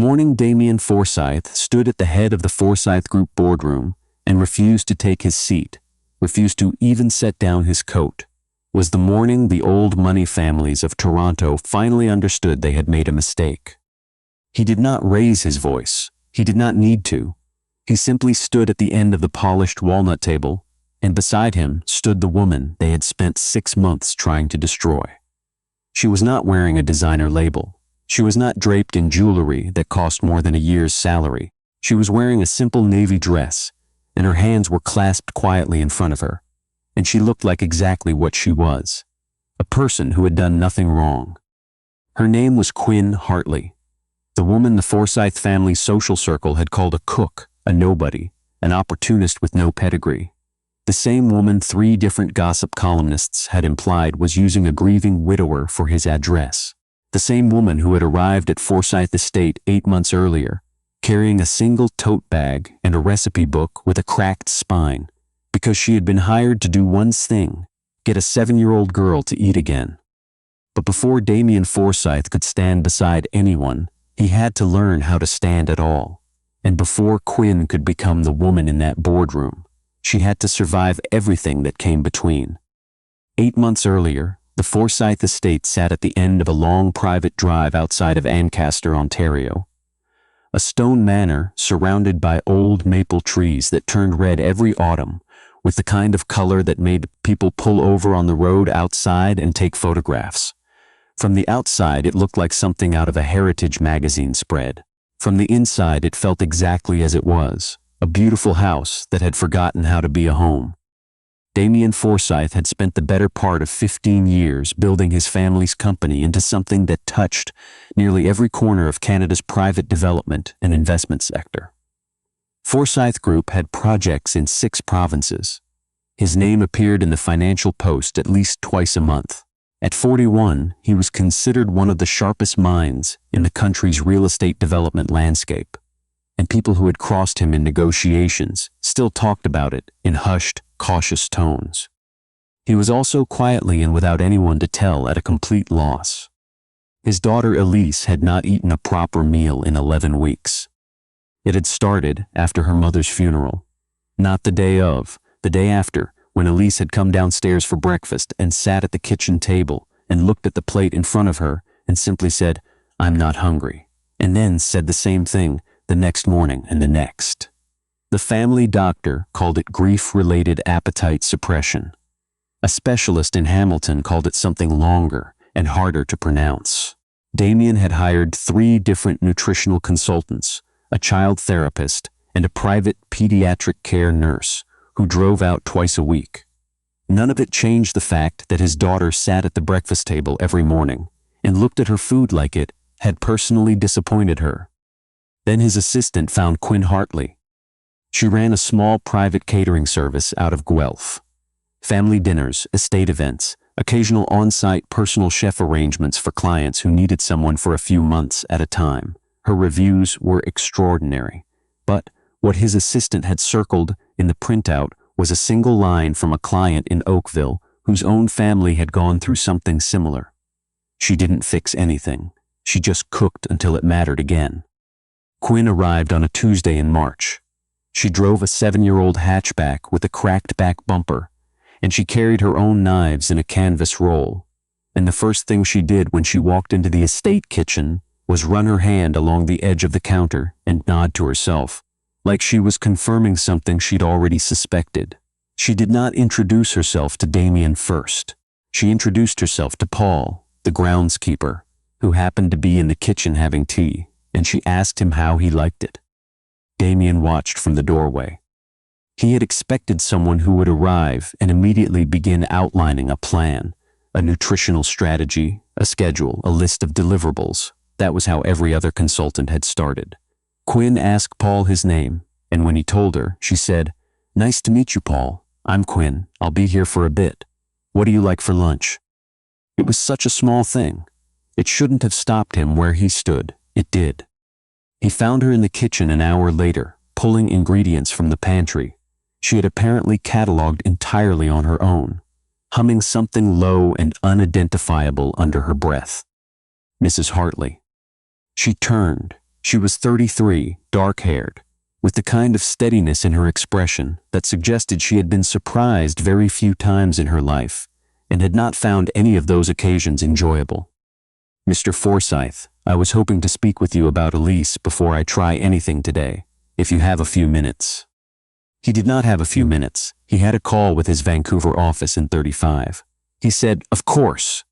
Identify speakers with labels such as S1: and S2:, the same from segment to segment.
S1: morning Damien Forsythe stood at the head of the Forsythe Group boardroom and refused to take his seat, refused to even set down his coat, was the morning the old money families of Toronto finally understood they had made a mistake. He did not raise his voice. He did not need to. He simply stood at the end of the polished walnut table, and beside him stood the woman they had spent 6 months trying to destroy. She was not wearing a designer label. She was not draped in jewelry that cost more than a year's salary. She was wearing a simple navy dress, and her hands were clasped quietly in front of her, and she looked like exactly what she was, a person who had done nothing wrong. Her name was Quinn Hartley, the woman the Forsythe family social circle had called a cook, a nobody, an opportunist with no pedigree. The same woman 3 different gossip columnists had implied was using a grieving widower for his address. The same woman who had arrived at Forsythe Estate 8 months earlier, carrying a single tote bag and a recipe book with a cracked spine, because she had been hired to do one thing, get a 7-year-old girl to eat again. But before Damien Forsythe could stand beside anyone, he had to learn how to stand at all. And before Quinn could become the woman in that boardroom, she had to survive everything that came between. 8 months earlier, the Forsythe Estate sat at the end of a long private drive outside of Ancaster, Ontario. A stone manor surrounded by old maple trees that turned red every autumn, with the kind of color that made people pull over on the road outside and take photographs. From the outside, it looked like something out of a Heritage magazine spread. From the inside, it felt exactly as it was, a beautiful house that had forgotten how to be a home. Damien Forsythe had spent the better part of 15 years building his family's company into something that touched nearly every corner of Canada's private development and investment sector. Forsythe Group had projects in 6 provinces. His name appeared in the Financial Post at least twice a month. At 41, he was considered one of the sharpest minds in the country's real estate development landscape, and people who had crossed him in negotiations still talked about it in hushed, cautious tones. He was also quietly and without anyone to tell at a complete loss. His daughter Elise had not eaten a proper meal in 11 weeks. It had started after her mother's funeral, not the day of, the day after, when Elise had come downstairs for breakfast and sat at the kitchen table and looked at the plate in front of her and simply said, "I'm not hungry," and then said the same thing the next morning and the next. The family doctor called it grief-related appetite suppression. A specialist in Hamilton called it something longer and harder to pronounce. Damien had hired 3 different nutritional consultants, a child therapist, and a private pediatric care nurse who drove out twice a week. None of it changed the fact that his daughter sat at the breakfast table every morning and looked at her food like it had personally disappointed her. Then his assistant found Quinn Hartley. She ran a small private catering service out of Guelph. Family dinners, estate events, occasional on-site personal chef arrangements for clients who needed someone for a few months at a time. Her reviews were extraordinary, but what his assistant had circled in the printout was a single line from a client in Oakville whose own family had gone through something similar. She didn't fix anything. She just cooked until it mattered again. Quinn arrived on a Tuesday in March. She drove a 7-year-old hatchback with a cracked back bumper, and she carried her own knives in a canvas roll. And the first thing she did when she walked into the estate kitchen was run her hand along the edge of the counter and nod to herself, like she was confirming something she'd already suspected. She did not introduce herself to Damien first. She introduced herself to Paul, the groundskeeper, who happened to be in the kitchen having tea, and she asked him how he liked it. Damien watched from the doorway. He had expected someone who would arrive and immediately begin outlining a plan, a nutritional strategy, a schedule, a list of deliverables. That was how every other consultant had started. Quinn asked Paul his name, and when he told her, she said, "Nice to meet you, Paul. I'm Quinn. I'll be here for a bit. What do you like for lunch?" It was such a small thing. It shouldn't have stopped him where he stood. It did. He found her in the kitchen an hour later, pulling ingredients from the pantry. She had apparently cataloged entirely on her own, humming something low and unidentifiable under her breath. Mrs. Hartley. She turned, She was 33, dark-haired, with the kind of steadiness in her expression that suggested she had been surprised very few times in her life and had not found any of those occasions enjoyable. "Mr. Forsythe, I was hoping to speak with you about Elise before I try anything today, if you have a few minutes." He did not have a few minutes. He had a call with his Vancouver office in 35. He said, "Of course."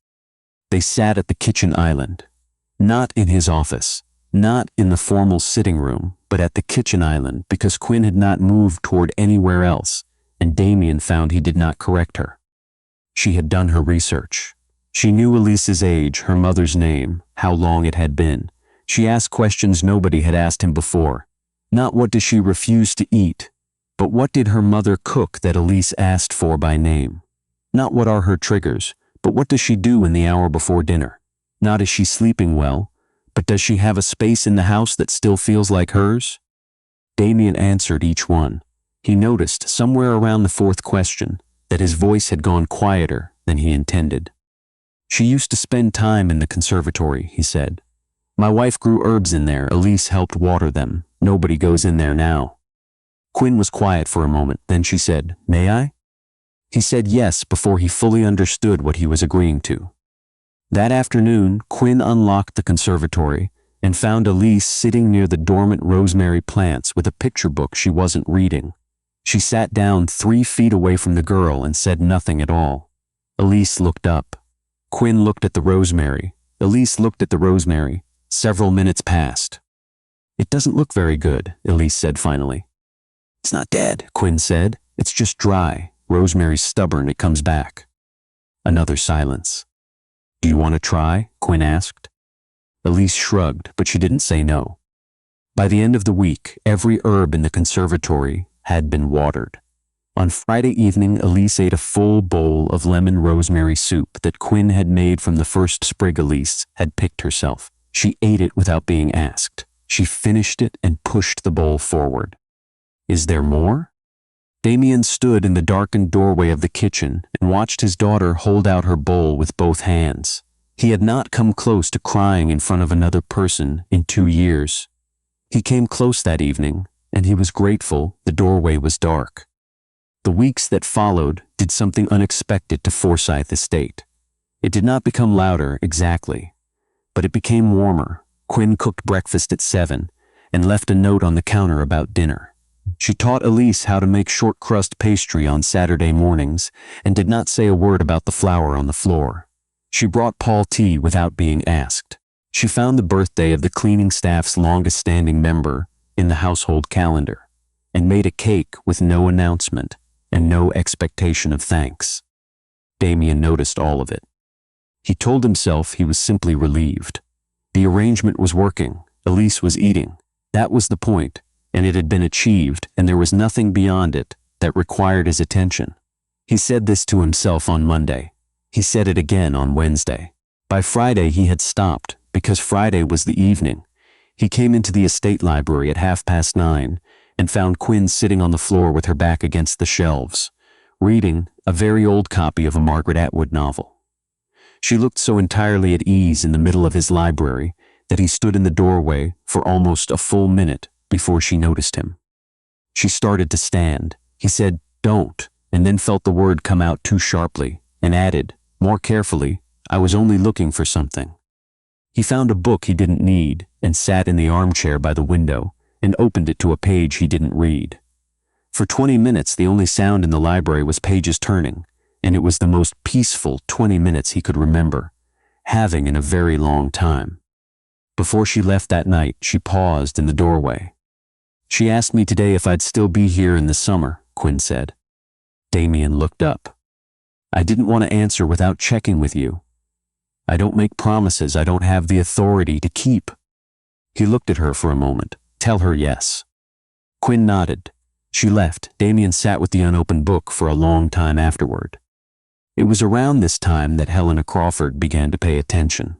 S1: They sat at the kitchen island. Not in his office, not in the formal sitting room, but at the kitchen island because Quinn had not moved toward anywhere else, and Damien found he did not correct her. She had done her research. She knew Elise's age, her mother's name, how long it had been. She asked questions nobody had asked him before. Not what does she refuse to eat, but what did her mother cook that Elise asked for by name? Not what are her triggers, but what does she do in the hour before dinner? Not is she sleeping well, but does she have a space in the house that still feels like hers? Damien answered each one. He noticed, somewhere around the fourth question, that his voice had gone quieter than he intended. "She used to spend time in the conservatory," he said. "My wife grew herbs in there. Elise helped water them. Nobody goes in there now." Quinn was quiet for a moment, then she said, "May I?" He said yes before he fully understood what he was agreeing to. That afternoon, Quinn unlocked the conservatory and found Elise sitting near the dormant rosemary plants with a picture book she wasn't reading. She sat down 3 feet away from the girl and said nothing at all. Elise looked up. Quinn looked at the rosemary. Elise looked at the rosemary. Several minutes passed. "It doesn't look very good," Elise said finally. "It's not dead," Quinn said. "It's just dry. Rosemary's stubborn, it comes back." Another silence. "Do you want to try?" Quinn asked. Elise shrugged, but she didn't say no. By the end of the week, every herb in the conservatory had been watered. On Friday evening, Elise ate a full bowl of lemon rosemary soup that Quinn had made from the first sprig Elise had picked herself. She ate it without being asked. She finished it and pushed the bowl forward. "Is there more?" Damien stood in the darkened doorway of the kitchen and watched his daughter hold out her bowl with both hands. He had not come close to crying in front of another person in 2 years. He came close that evening, and he was grateful the doorway was dark. The weeks that followed did something unexpected to Forsythe Estate. It did not become louder exactly, but it became warmer. Quinn cooked breakfast at 7 and left a note on the counter about dinner. She taught Elise how to make short crust pastry on Saturday mornings and did not say a word about the flour on the floor. She brought Paul tea without being asked. She found the birthday of the cleaning staff's longest-standing member in the household calendar and made a cake with no announcement and no expectation of thanks. Damien noticed all of it. He told himself he was simply relieved. The arrangement was working. Elise was eating. That was the point, and it had been achieved, and there was nothing beyond it that required his attention. He said this to himself on Monday. He said it again on Wednesday. By Friday he had stopped, because Friday was the evening. He came into the estate library at 9:30 and found Quinn sitting on the floor with her back against the shelves, reading a very old copy of a Margaret Atwood novel. She looked so entirely at ease in the middle of his library that he stood in the doorway for almost a full minute before she noticed him. She started to stand. He said, "Don't," and then felt the word come out too sharply, and added, more carefully, "I was only looking for something." He found a book he didn't need and sat in the armchair by the window and opened it to a page he didn't read. For 20 minutes the only sound in the library was pages turning, and it was the most peaceful 20 minutes he could remember, having in a very long time. Before she left that night, she paused in the doorway. "She asked me today if I'd still be here in the summer," Quinn said. Damien looked up. "I didn't want to answer without checking with you. I don't make promises I don't have the authority to keep." He looked at her for a moment. "Tell her yes." Quinn nodded. She left. Damien sat with the unopened book for a long time afterward. It was around this time that Helena Crawford began to pay attention.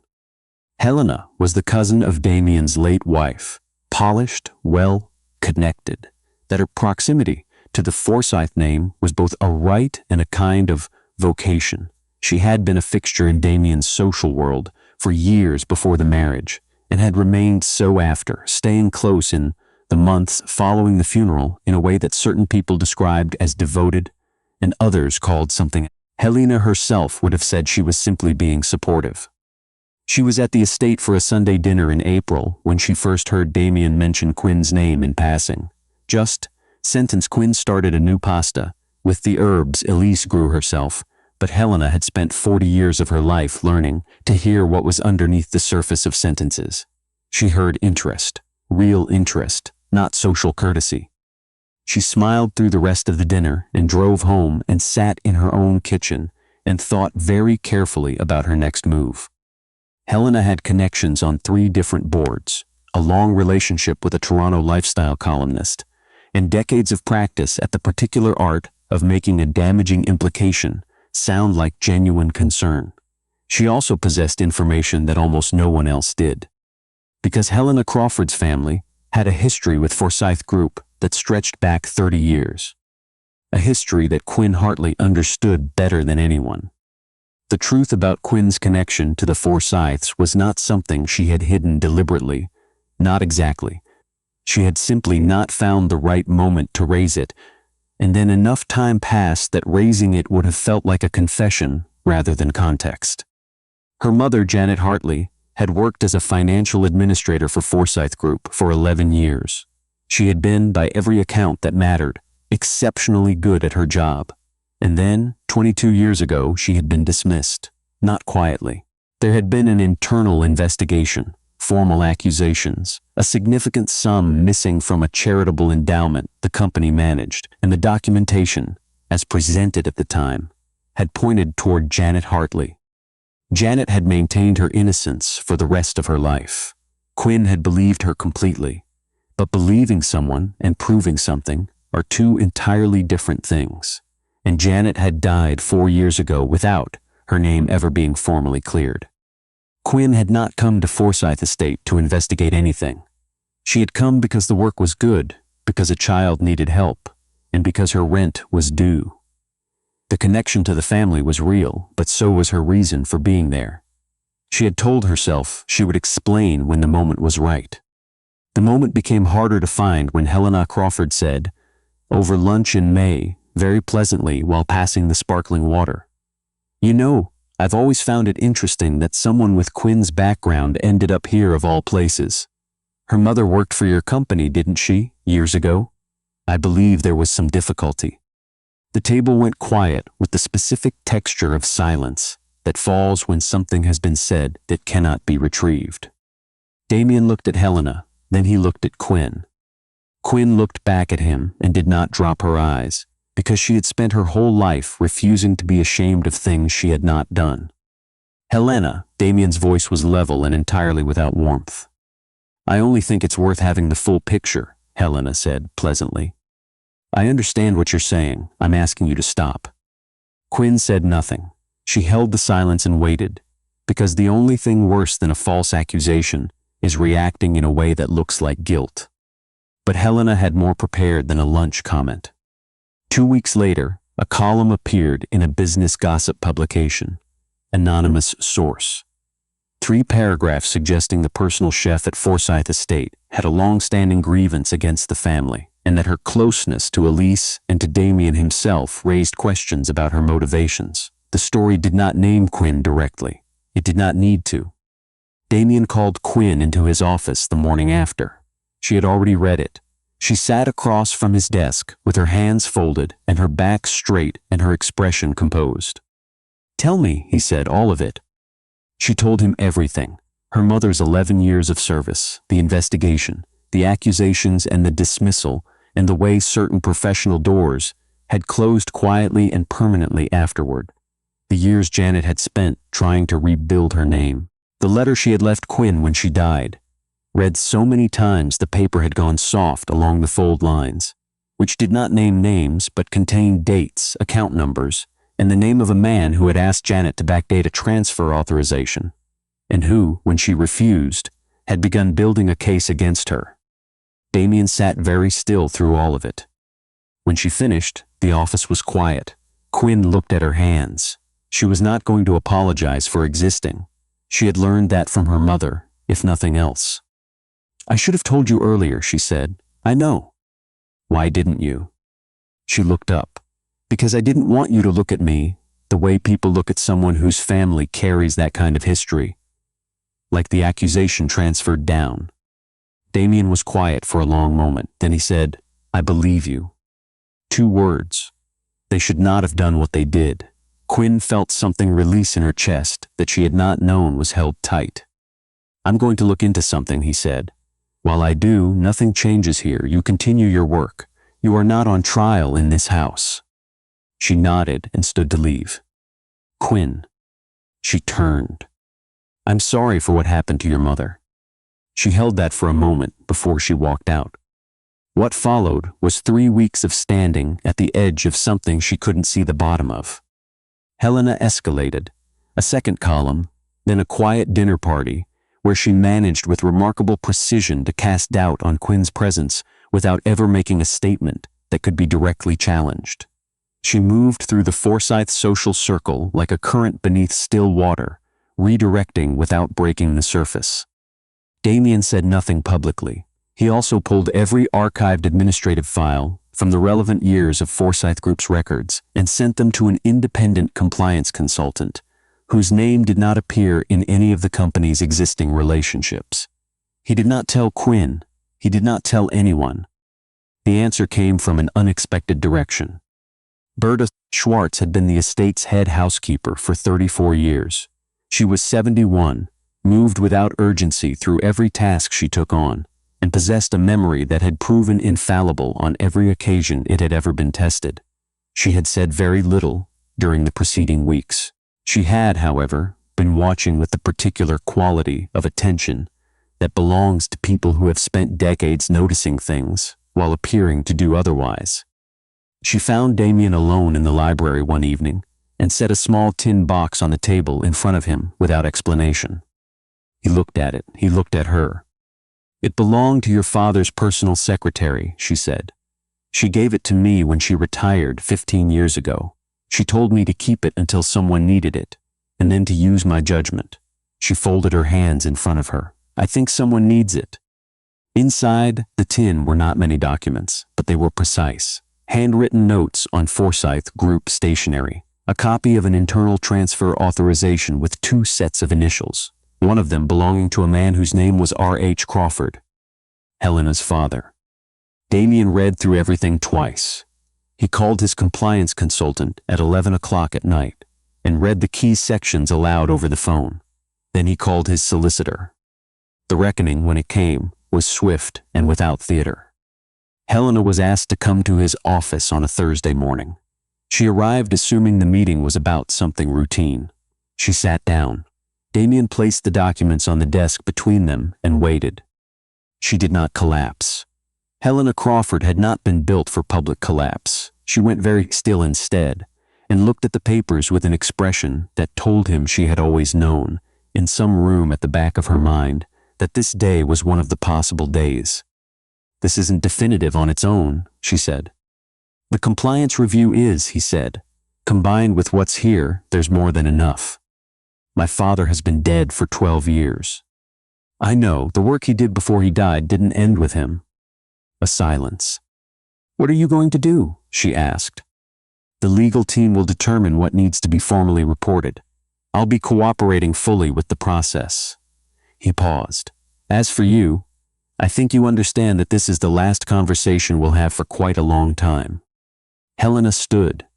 S1: Helena was the cousin of Damien's late wife, polished, well connected, that her proximity to the Forsythe name was both a right and a kind of vocation. She had been a fixture in Damien's social world for years before the marriage, and had remained so after, staying close in the months following the funeral in a way that certain people described as devoted and others called something. Helena herself would have said she was simply being supportive. She was at the estate for a Sunday dinner in April when she first heard Damien mention Quinn's name in passing. Just sentence Quinn started a new pasta. With the herbs Elise grew herself, but Helena had spent 40 years of her life learning to hear what was underneath the surface of sentences. She heard interest, real interest, not social courtesy. She smiled through the rest of the dinner and drove home and sat in her own kitchen and thought very carefully about her next move. Helena had connections on 3 different boards, a long relationship with a Toronto lifestyle columnist, and decades of practice at the particular art of making a damaging implication sound like genuine concern. She also possessed information that almost no one else did. Because Helena Crawford's family had a history with Forsythe Group that stretched back 30 years. A history that Quinn Hartley understood better than anyone. The truth about Quinn's connection to the Forsythes was not something she had hidden deliberately. Not exactly. She had simply not found the right moment to raise it, and then enough time passed that raising it would have felt like a confession rather than context. Her mother, Janet Hartley, had worked as a financial administrator for Forsythe Group for 11 years. She had been, by every account that mattered, exceptionally good at her job. And then, 22 years ago, she had been dismissed, not quietly. There had been an internal investigation, formal accusations, a significant sum missing from a charitable endowment the company managed, and the documentation, as presented at the time, had pointed toward Janet Hartley. Janet had maintained her innocence for the rest of her life. Quinn had believed her completely. But believing someone and proving something are 2 entirely different things. And Janet had died 4 years ago without her name ever being formally cleared. Quinn had not come to Forsythe Estate to investigate anything. She had come because the work was good, because a child needed help, and because her rent was due. The connection to the family was real, but so was her reason for being there. She had told herself she would explain when the moment was right. The moment became harder to find when Helena Crawford said, over lunch in May, very pleasantly while passing the sparkling water, "You know, I've always found it interesting that someone with Quinn's background ended up here of all places. Her mother worked for your company, didn't she, years ago?" I believe there was some difficulty. The table went quiet with the specific texture of silence that falls when something has been said that cannot be retrieved. Damien looked at Helena. Then he looked at Quinn. Quinn looked back at him and did not drop her eyes, because she had spent her whole life refusing to be ashamed of things she had not done. "Helena," Damien's voice was level and entirely without warmth. "I only think it's worth having the full picture," Helena said pleasantly. "I understand what you're saying. I'm asking you to stop." Quinn said nothing. She held the silence and waited, because the only thing worse than a false accusation is reacting in a way that looks like guilt. But Helena had more prepared than a lunch comment. 2 weeks later, a column appeared in a business gossip publication, anonymous source. 3 paragraphs suggesting the personal chef at Forsythe Estate had a long-standing grievance against the family, and that her closeness to Elise and to Damien himself raised questions about her motivations. The story did not name Quinn directly. It did not need to. Damien called Quinn into his office the morning after. She had already read it. She sat across from his desk with her hands folded and her back straight and her expression composed. "Tell me," he said, "all of it." She told him everything. Her mother's 11 years of service, the investigation, the accusations and the dismissal, and the way certain professional doors had closed quietly and permanently afterward. The years Janet had spent trying to rebuild her name. The letter she had left Quinn when she died. Read so many times the paper had gone soft along the fold lines, which did not name names but contained dates, account numbers, and the name of a man who had asked Janet to backdate a transfer authorization, and who, when she refused, had begun building a case against her. Damien sat very still through all of it. When she finished, the office was quiet. Quinn looked at her hands. She was not going to apologize for existing. She had learned that from her mother, if nothing else. "I should have told you earlier," she said. "I know." "Why didn't you?" She looked up. "Because I didn't want you to look at me the way people look at someone whose family carries that kind of history." Like the accusation transferred down. Damien was quiet for a long moment. Then he said, "I believe you." 2 words. They should not have done what they did. Quinn felt something release in her chest that she had not known was held tight. "I'm going to look into something," he said. "While I do, nothing changes here. You continue your work. You are not on trial in this house." She nodded and stood to leave. "Quinn." She turned. "I'm sorry for what happened to your mother." She held that for a moment before she walked out. What followed was 3 weeks of standing at the edge of something she couldn't see the bottom of. Helena escalated. A second column, then a quiet dinner party, where she managed with remarkable precision to cast doubt on Quinn's presence without ever making a statement that could be directly challenged. She moved through the Forsythe social circle like a current beneath still water, redirecting without breaking the surface. Damien said nothing publicly. He also pulled every archived administrative file from the relevant years of Forsythe Group's records and sent them to an independent compliance consultant, whose name did not appear in any of the company's existing relationships. He did not tell Quinn. He did not tell anyone. The answer came from an unexpected direction. Berta Schwartz had been the estate's head housekeeper for 34 years. She was 71, moved without urgency through every task she took on, and possessed a memory that had proven infallible on every occasion it had ever been tested. She had said very little during the preceding weeks. She had, however, been watching with the particular quality of attention that belongs to people who have spent decades noticing things while appearing to do otherwise. She found Damien alone in the library one evening and set a small tin box on the table in front of him without explanation. He looked at it. He looked at her. "It belonged to your father's personal secretary," she said. "She gave it to me when she retired 15 years ago. She told me to keep it until someone needed it, and then to use my judgment." She folded her hands in front of her. "I think someone needs it." Inside the tin were not many documents, but they were precise. Handwritten notes on Forsythe Group stationery, a copy of an internal transfer authorization with 2 sets of initials, one of them belonging to a man whose name was R.H. Crawford, Helena's father. Damien read through everything twice. He called his compliance consultant at 11 o'clock at night and read the key sections aloud over the phone. Then he called his solicitor. The reckoning, when it came, was swift and without theater. Helena was asked to come to his office on a Thursday morning. She arrived assuming the meeting was about something routine. She sat down. Damien placed the documents on the desk between them and waited. She did not collapse. Helena Crawford had not been built for public collapse. She went very still instead and looked at the papers with an expression that told him she had always known, in some room at the back of her mind, that this day was one of the possible days. "This isn't definitive on its own," she said. "The compliance review is," he said. "Combined with what's here, there's more than enough. My father has been dead for 12 years. I know, the work he did before he died didn't end with him." A silence. "What are you going to do?" she asked. "The legal team will determine what needs to be formally reported. I'll be cooperating fully with the process." He paused. "As for you, I think you understand that this is the last conversation we'll have for quite a long time." Helena stood.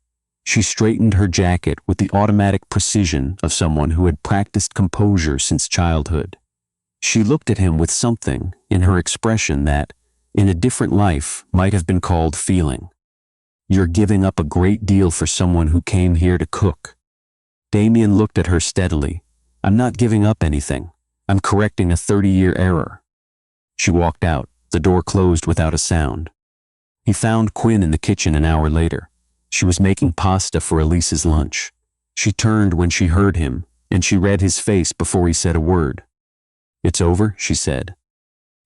S1: She straightened her jacket with the automatic precision of someone who had practiced composure since childhood. She looked at him with something in her expression that, in a different life, might have been called feeling. "You're giving up a great deal for someone who came here to cook." Damien looked at her steadily. "I'm not giving up anything. I'm correcting a 30-year error." She walked out. The door closed without a sound. He found Quinn in the kitchen an hour later. She was making pasta for Elise's lunch. She turned when she heard him, and she read his face before he said a word. "It's over," she said.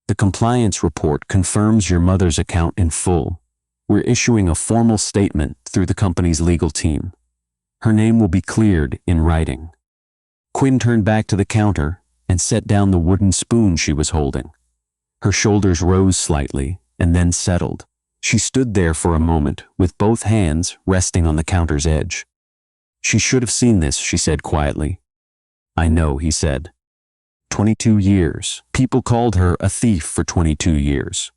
S1: "The compliance report confirms your mother's account in full. We're issuing a formal statement through the company's legal team. Her name will be cleared in writing." Quinn turned back to the counter and set down the wooden spoon she was holding. Her shoulders rose slightly and then settled. She stood there for a moment with both hands resting on the counter's edge. "She should have seen this," she said quietly. "I know," he said. 22 years. People called her a thief for 22 years.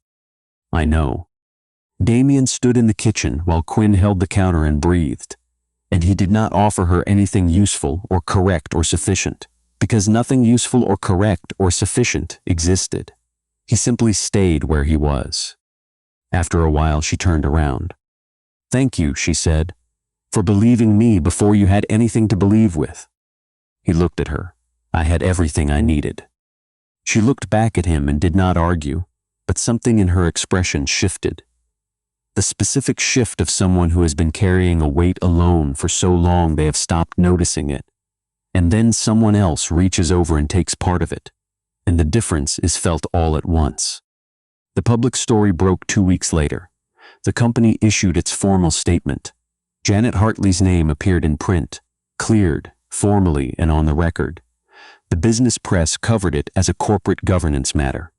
S1: "I know." Damien stood in the kitchen while Quinn held the counter and breathed. And he did not offer her anything useful or correct or sufficient, because nothing useful or correct or sufficient existed. He simply stayed where he was. After a while, she turned around. "Thank you," she said, "for believing me before you had anything to believe with." He looked at her. "I had everything I needed." She looked back at him and did not argue, but something in her expression shifted. The specific shift of someone who has been carrying a weight alone for so long they have stopped noticing it. And then someone else reaches over and takes part of it, and the difference is felt all at once. The public story broke 2 weeks later. The company issued its formal statement. Janet Hartley's name appeared in print, cleared, formally and on the record. The business press covered it as a corporate governance matter.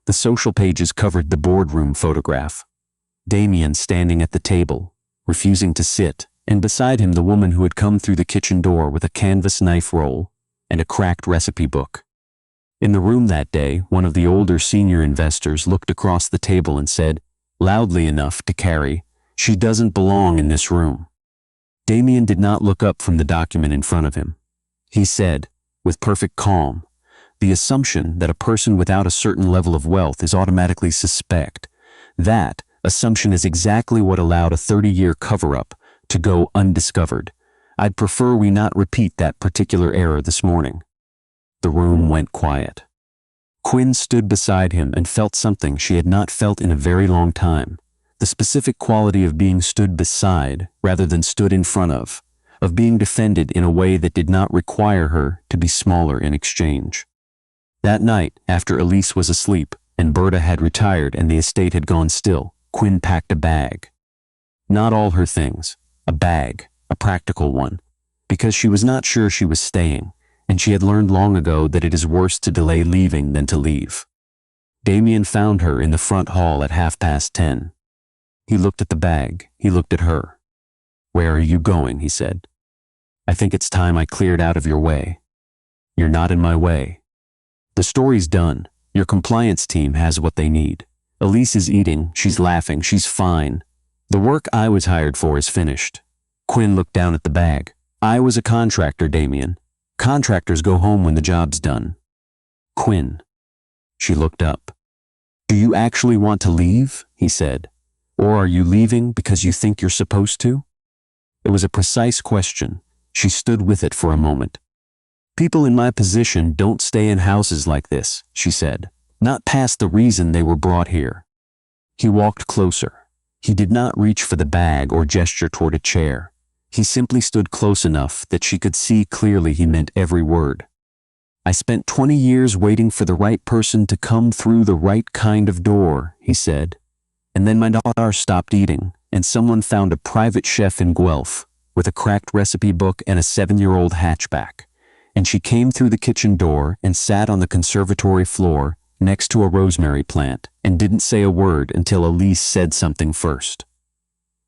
S1: The social pages covered the boardroom photograph. Damien standing at the table, refusing to sit, and beside him the woman who had come through the kitchen door with a canvas knife roll and a cracked recipe book. In the room that day, one of the older senior investors looked across the table and said, loudly enough to carry, "She doesn't belong in this room." Damien did not look up from the document in front of him. He said, with perfect calm, "The assumption that a person without a certain level of wealth is automatically suspect, that assumption is exactly what allowed a 30-year cover-up to go undiscovered. I'd prefer we not repeat that particular error this morning." The room went quiet. Quinn stood beside him and felt something she had not felt in a very long time. The specific quality of being stood beside rather than stood in front of being defended in a way that did not require her to be smaller in exchange. That night, after Elise was asleep and Berta had retired and the estate had gone still, Quinn packed a bag. Not all her things, a bag, a practical one, because she was not sure she was staying, and she had learned long ago that it is worse to delay leaving than to leave. Damien found her in the front hall at 10:30. He looked at the bag, he looked at her. "Where are you going?" he said. "I think it's time I cleared out of your way." "You're not in my way. The story's done. Your compliance team has what they need. Elise is eating, she's laughing, she's fine. The work I was hired for is finished." Quinn looked down at the bag. "I was a contractor, Damien. Contractors go home when the job's done." "Quinn." She looked up. "Do you actually want to leave?" he said. "Or are you leaving because you think you're supposed to?" It was a precise question. She stood with it for a moment. "People in my position don't stay in houses like this," she said. "Not past the reason they were brought here." He walked closer. He did not reach for the bag or gesture toward a chair. He simply stood close enough that she could see clearly he meant every word. "I spent 20 years waiting for the right person to come through the right kind of door," he said. "And then my daughter stopped eating, and someone found a private chef in Guelph with a cracked recipe book and a 7-year-old hatchback. And she came through the kitchen door and sat on the conservatory floor next to a rosemary plant and didn't say a word until Elise said something first."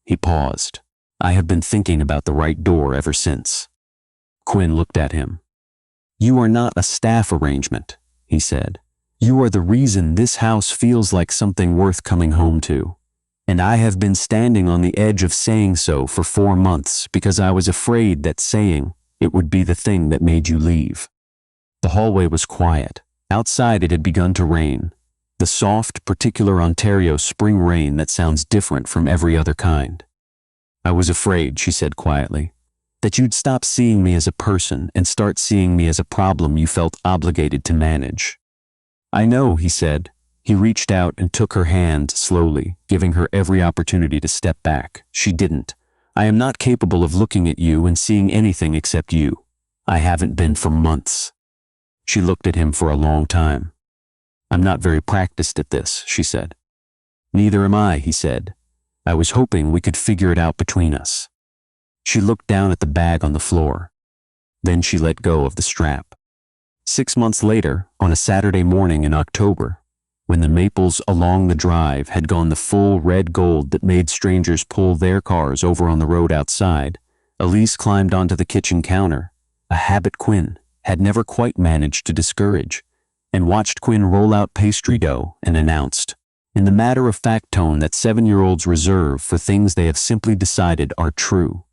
S1: He paused. "I have been thinking about the right door ever since." Quinn looked at him. "You are not a staff arrangement," he said. "You are the reason this house feels like something worth coming home to. And I have been standing on the edge of saying so for 4 months because I was afraid that saying it would be the thing that made you leave." The hallway was quiet. Outside it had begun to rain. The soft, particular Ontario spring rain that sounds different from every other kind. "I was afraid," she said quietly, "that you'd stop seeing me as a person and start seeing me as a problem you felt obligated to manage." "I know," he said. He reached out and took her hand slowly, giving her every opportunity to step back. She didn't. "I am not capable of looking at you and seeing anything except you. I haven't been for months." She looked at him for a long time. "I'm not very practiced at this," she said. "Neither am I," he said. "I was hoping we could figure it out between us." She looked down at the bag on the floor. Then she let go of the strap. 6 months later, on a Saturday morning in October, when the maples along the drive had gone the full red gold that made strangers pull their cars over on the road outside, Elise climbed onto the kitchen counter, a habit Quinn had never quite managed to discourage, and watched Quinn roll out pastry dough and announced, in the matter-of-fact tone that 7-year-olds reserve for things they have simply decided are true,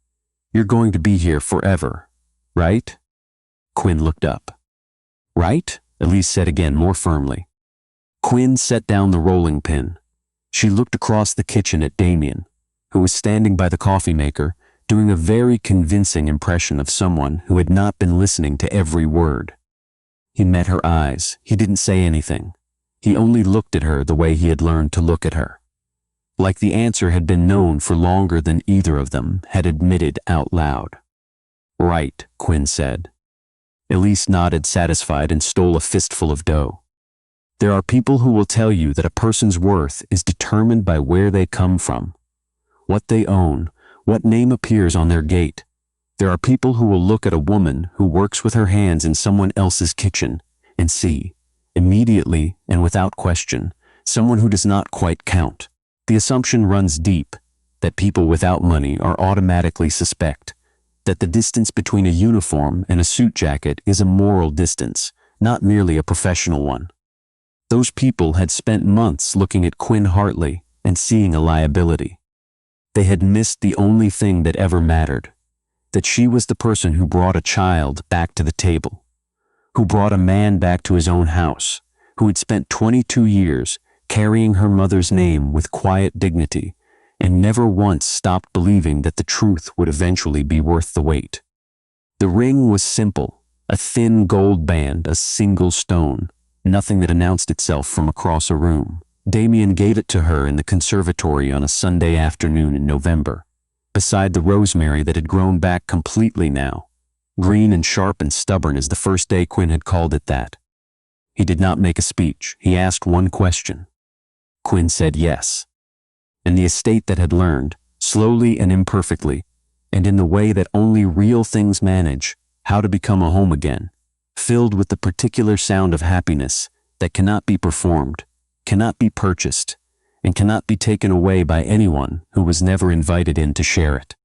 S1: "You're going to be here forever, right?" Quinn looked up. "Right?" Elise said again more firmly. Quinn set down the rolling pin. She looked across the kitchen at Damien, who was standing by the coffee maker, doing a very convincing impression of someone who had not been listening to every word. He met her eyes. He didn't say anything. He only looked at her the way he had learned to look at her. Like the answer had been known for longer than either of them had admitted out loud. "Right," Quinn said. Elise nodded satisfied and stole a fistful of dough. "There are people who will tell you that a person's worth is determined by where they come from, what they own, what name appears on their gate. There are people who will look at a woman who works with her hands in someone else's kitchen and see, immediately and without question, someone who does not quite count. The assumption runs deep that people without money are automatically suspect, that the distance between a uniform and a suit jacket is a moral distance, not merely a professional one. Those people had spent months looking at Quinn Hartley and seeing a liability. They had missed the only thing that ever mattered, that she was the person who brought a child back to the table, who brought a man back to his own house, who had spent 22 years carrying her mother's name with quiet dignity and never once stopped believing that the truth would eventually be worth the wait. The ring was simple, a thin gold band, a single stone, nothing that announced itself from across a room. Damien gave it to her in the conservatory on a Sunday afternoon in November, beside the rosemary that had grown back completely now, green and sharp and stubborn as the first day Quinn had called it that. He did not make a speech. He asked one question. Quinn said yes. And the estate that had learned, slowly and imperfectly, and in the way that only real things manage, how to become a home again, filled with the particular sound of happiness that cannot be performed, cannot be purchased, and cannot be taken away by anyone who was never invited in to share it.